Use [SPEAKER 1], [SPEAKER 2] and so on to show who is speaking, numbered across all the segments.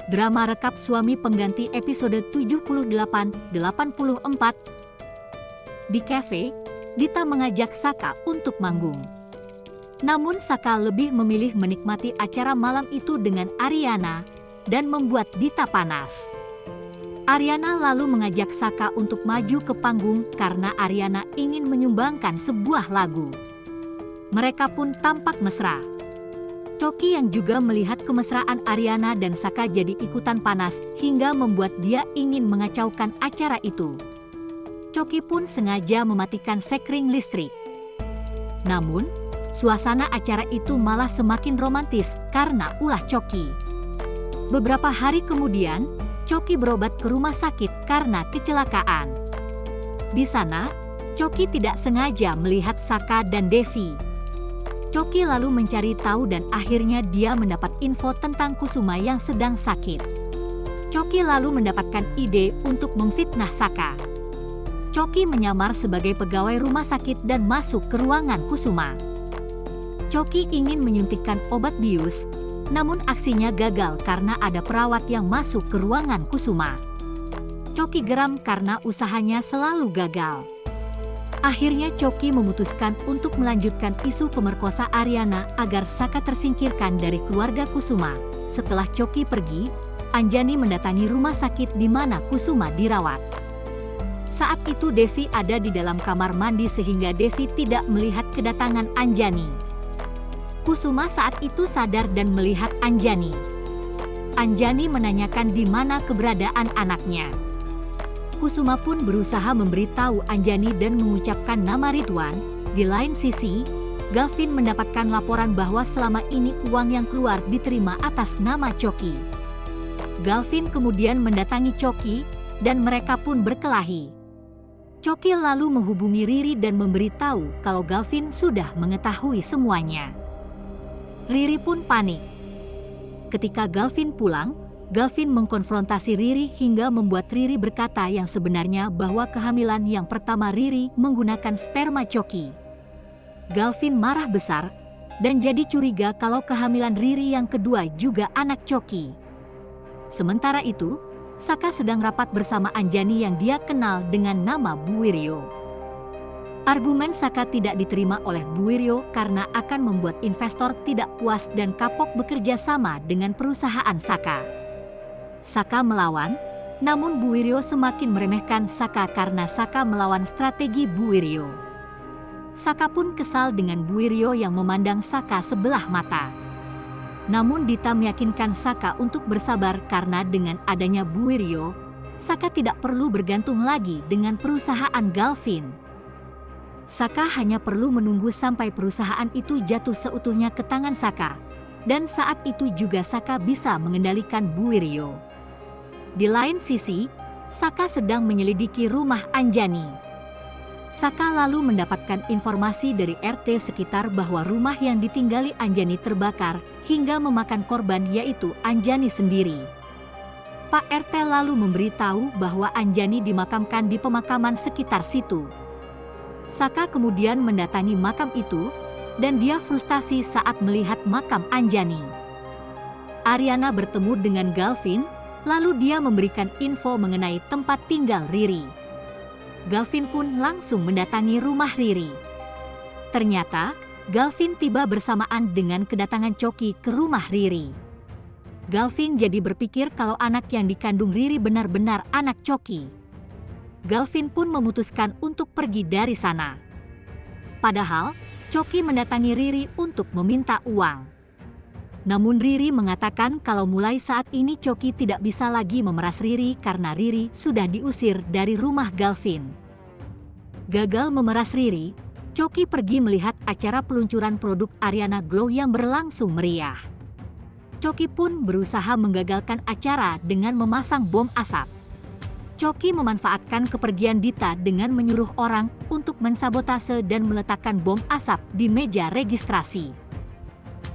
[SPEAKER 1] Drama rekap suami pengganti episode 78-84. Di kafe, Dita mengajak Saka untuk manggung. Namun Saka lebih memilih menikmati acara malam itu dengan Ariana dan membuat Dita panas. Ariana lalu mengajak Saka untuk maju ke panggung karena Ariana ingin menyumbangkan sebuah lagu. Mereka pun tampak mesra. Choky yang juga melihat kemesraan Ariana dan Saka jadi ikutan panas hingga membuat dia ingin mengacaukan acara itu. Choky pun sengaja mematikan sekring listrik. Namun, suasana acara itu malah semakin romantis karena ulah Choky. Beberapa hari kemudian, Choky berobat ke rumah sakit karena kecelakaan. Di sana, Choky tidak sengaja melihat Saka dan Devi. Choky lalu mencari tahu dan akhirnya dia mendapat info tentang Kusuma yang sedang sakit. Choky lalu mendapatkan ide untuk memfitnah Saka. Choky menyamar sebagai pegawai rumah sakit dan masuk ke ruangan Kusuma. Choky ingin menyuntikkan obat bius, namun aksinya gagal karena ada perawat yang masuk ke ruangan Kusuma. Choky geram karena usahanya selalu gagal. Akhirnya Choky memutuskan untuk melanjutkan isu pemerkosa Ariana agar Saka tersingkirkan dari keluarga Kusuma. Setelah Choky pergi, Anjani mendatangi rumah sakit di mana Kusuma dirawat. Saat itu Devi ada di dalam kamar mandi sehingga Devi tidak melihat kedatangan Anjani. Kusuma saat itu sadar dan melihat Anjani. Anjani menanyakan di mana keberadaan anaknya. Kusuma pun berusaha memberitahu Anjani dan mengucapkan nama Ridwan. Di lain sisi, Gavin mendapatkan laporan bahwa selama ini uang yang keluar diterima atas nama Choky. Gavin kemudian mendatangi Choky dan mereka pun berkelahi. Choky lalu menghubungi Riri dan memberitahu kalau Gavin sudah mengetahui semuanya. Riri pun panik. Ketika Gavin pulang, Gavin mengkonfrontasi Riri hingga membuat Riri berkata yang sebenarnya bahwa kehamilan yang pertama Riri menggunakan sperma Choky. Gavin marah besar dan jadi curiga kalau kehamilan Riri yang kedua juga anak Choky. Sementara itu, Saka sedang rapat bersama Anjani yang dia kenal dengan nama Bu Wiryo. Argumen Saka tidak diterima oleh Bu Wiryo karena akan membuat investor tidak puas dan kapok bekerja sama dengan perusahaan Saka. Saka melawan, namun Bu Wiryo semakin meremehkan Saka karena Saka melawan strategi Bu Wiryo. Saka pun kesal dengan Bu Wiryo yang memandang Saka sebelah mata. Namun Dita meyakinkan Saka untuk bersabar karena dengan adanya Bu Wiryo, Saka tidak perlu bergantung lagi dengan perusahaan Gavin. Saka hanya perlu menunggu sampai perusahaan itu jatuh seutuhnya ke tangan Saka, dan saat itu juga Saka bisa mengendalikan Bu Wiryo. Di lain sisi, Saka sedang menyelidiki rumah Anjani. Saka lalu mendapatkan informasi dari RT sekitar bahwa rumah yang ditinggali Anjani terbakar hingga memakan korban yaitu Anjani sendiri. Pak RT lalu memberitahu bahwa Anjani dimakamkan di pemakaman sekitar situ. Saka kemudian mendatangi makam itu dan dia frustasi saat melihat makam Anjani. Ariana bertemu dengan Gavin. Lalu dia memberikan info mengenai tempat tinggal Riri. Gavin pun langsung mendatangi rumah Riri. Ternyata, Gavin tiba bersamaan dengan kedatangan Choky ke rumah Riri. Gavin jadi berpikir kalau anak yang dikandung Riri benar-benar anak Choky. Gavin pun memutuskan untuk pergi dari sana. Padahal, Choky mendatangi Riri untuk meminta uang. Namun Riri mengatakan kalau mulai saat ini Choky tidak bisa lagi memeras Riri karena Riri sudah diusir dari rumah Gavin. Gagal memeras Riri, Choky pergi melihat acara peluncuran produk Ariana Glow yang berlangsung meriah. Choky pun berusaha menggagalkan acara dengan memasang bom asap. Choky memanfaatkan kepergian Dita dengan menyuruh orang untuk mensabotase dan meletakkan bom asap di meja registrasi.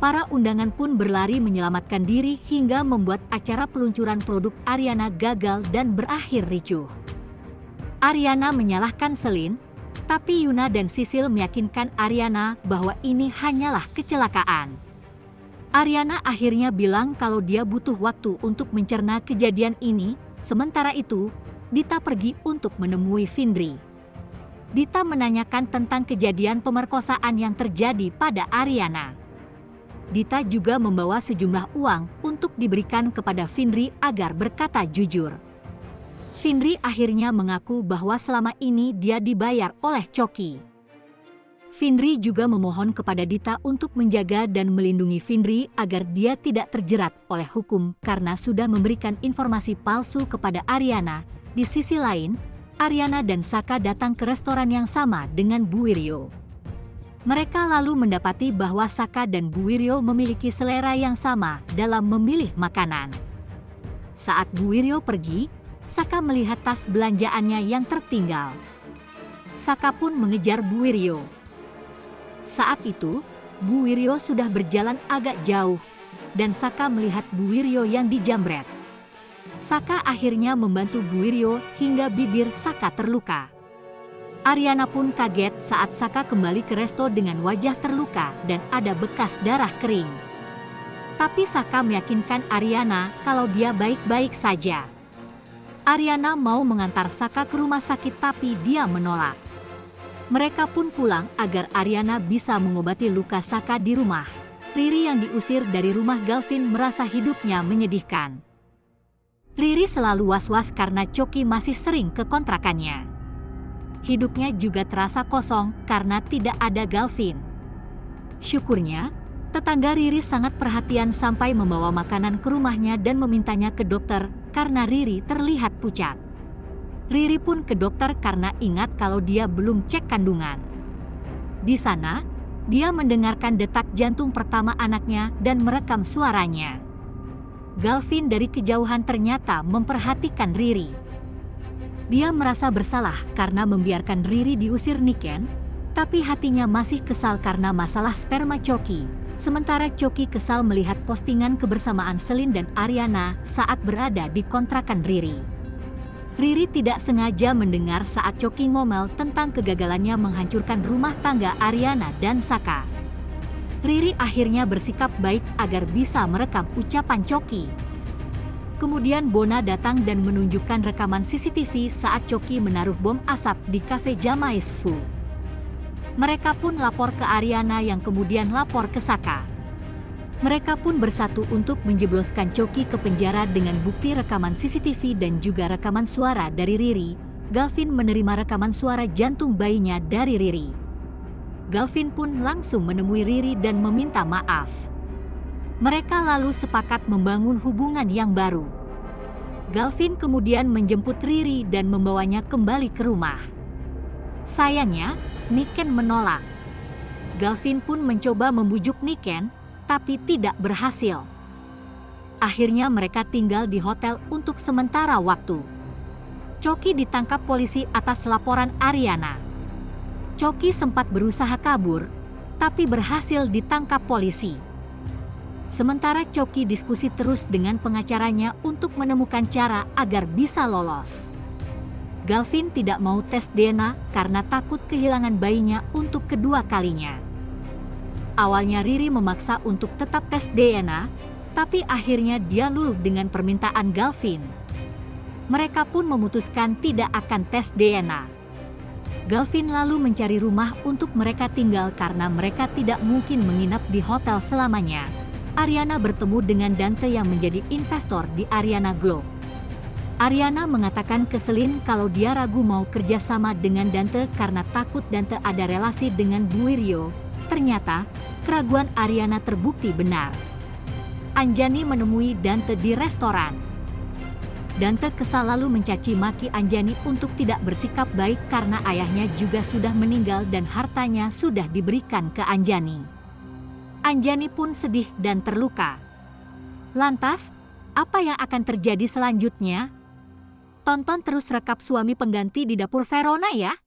[SPEAKER 1] Para undangan pun berlari menyelamatkan diri hingga membuat acara peluncuran produk Ariana gagal dan berakhir ricuh. Ariana menyalahkan Selin, tapi Yuna dan Sisil meyakinkan Ariana bahwa ini hanyalah kecelakaan. Ariana akhirnya bilang kalau dia butuh waktu untuk mencerna kejadian ini. Sementara itu, Dita pergi untuk menemui Findri. Dita menanyakan tentang kejadian pemerkosaan yang terjadi pada Ariana. Dita juga membawa sejumlah uang untuk diberikan kepada Findri agar berkata jujur. Findri akhirnya mengaku bahwa selama ini dia dibayar oleh Choky. Findri juga memohon kepada Dita untuk menjaga dan melindungi Findri agar dia tidak terjerat oleh hukum karena sudah memberikan informasi palsu kepada Ariana. Di sisi lain, Ariana dan Saka datang ke restoran yang sama dengan Bu Wiryo. Mereka lalu mendapati bahwa Saka dan Bu Wiryo memiliki selera yang sama dalam memilih makanan. Saat Bu Wiryo pergi, Saka melihat tas belanjaannya yang tertinggal. Saka pun mengejar Bu Wiryo. Saat itu, Bu Wiryo sudah berjalan agak jauh, dan Saka melihat Bu Wiryo yang dijamret. Saka akhirnya membantu Bu Wiryo hingga bibir Saka terluka. Ariana pun kaget saat Saka kembali ke resto dengan wajah terluka dan ada bekas darah kering. Tapi Saka meyakinkan Ariana kalau dia baik-baik saja. Ariana mau mengantar Saka ke rumah sakit tapi dia menolak. Mereka pun pulang agar Ariana bisa mengobati luka Saka di rumah. Riri yang diusir dari rumah Galvin merasa hidupnya menyedihkan. Riri selalu was-was karena Choky masih sering ke kontrakannya. Hidupnya juga terasa kosong karena tidak ada Galvin. Syukurnya, tetangga Riri sangat perhatian sampai membawa makanan ke rumahnya dan memintanya ke dokter karena Riri terlihat pucat. Riri pun ke dokter karena ingat kalau dia belum cek kandungan. Di sana, dia mendengarkan detak jantung pertama anaknya dan merekam suaranya. Galvin dari kejauhan ternyata memperhatikan Riri. Dia merasa bersalah karena membiarkan Riri diusir Niken, tapi hatinya masih kesal karena masalah sperma Choky. Sementara Choky kesal melihat postingan kebersamaan Selin dan Ariana saat berada di kontrakan Riri. Riri tidak sengaja mendengar saat Choky ngomel tentang kegagalannya menghancurkan rumah tangga Ariana dan Saka. Riri akhirnya bersikap baik agar bisa merekam ucapan Choky. Kemudian Bona datang dan menunjukkan rekaman CCTV saat Choky menaruh bom asap di kafe Jamais Fu. Mereka pun lapor ke Ariana yang kemudian lapor ke Saka. Mereka pun bersatu untuk menjebloskan Choky ke penjara dengan bukti rekaman CCTV dan juga rekaman suara dari Riri. Galvin menerima rekaman suara jantung bayinya dari Riri. Galvin pun langsung menemui Riri dan meminta maaf. Mereka lalu sepakat membangun hubungan yang baru. Galvin kemudian menjemput Riri dan membawanya kembali ke rumah. Sayangnya, Niken menolak. Galvin pun mencoba membujuk Niken, tapi tidak berhasil. Akhirnya mereka tinggal di hotel untuk sementara waktu. Choky ditangkap polisi atas laporan Ariana. Choky sempat berusaha kabur, tapi berhasil ditangkap polisi. Sementara Choky diskusi terus dengan pengacaranya untuk menemukan cara agar bisa lolos. Galvin tidak mau tes DNA karena takut kehilangan bayinya untuk kedua kalinya. Awalnya Riri memaksa untuk tetap tes DNA, tapi akhirnya dia luluh dengan permintaan Galvin. Mereka pun memutuskan tidak akan tes DNA. Galvin lalu mencari rumah untuk mereka tinggal karena mereka tidak mungkin menginap di hotel selamanya. Ariana bertemu dengan Dante yang menjadi investor di Ariana Globe. Ariana mengatakan ke Selin kalau dia ragu mau kerjasama dengan Dante karena takut Dante ada relasi dengan Bu Wiryo. Ternyata, keraguan Ariana terbukti benar. Anjani menemui Dante di restoran. Dante kesal lalu mencaci maki Anjani untuk tidak bersikap baik karena ayahnya juga sudah meninggal dan hartanya sudah diberikan ke Anjani. Anjani pun sedih dan terluka. Lantas, apa yang akan terjadi selanjutnya? Tonton terus Rekap Suami Pengganti di Dapur Verona ya!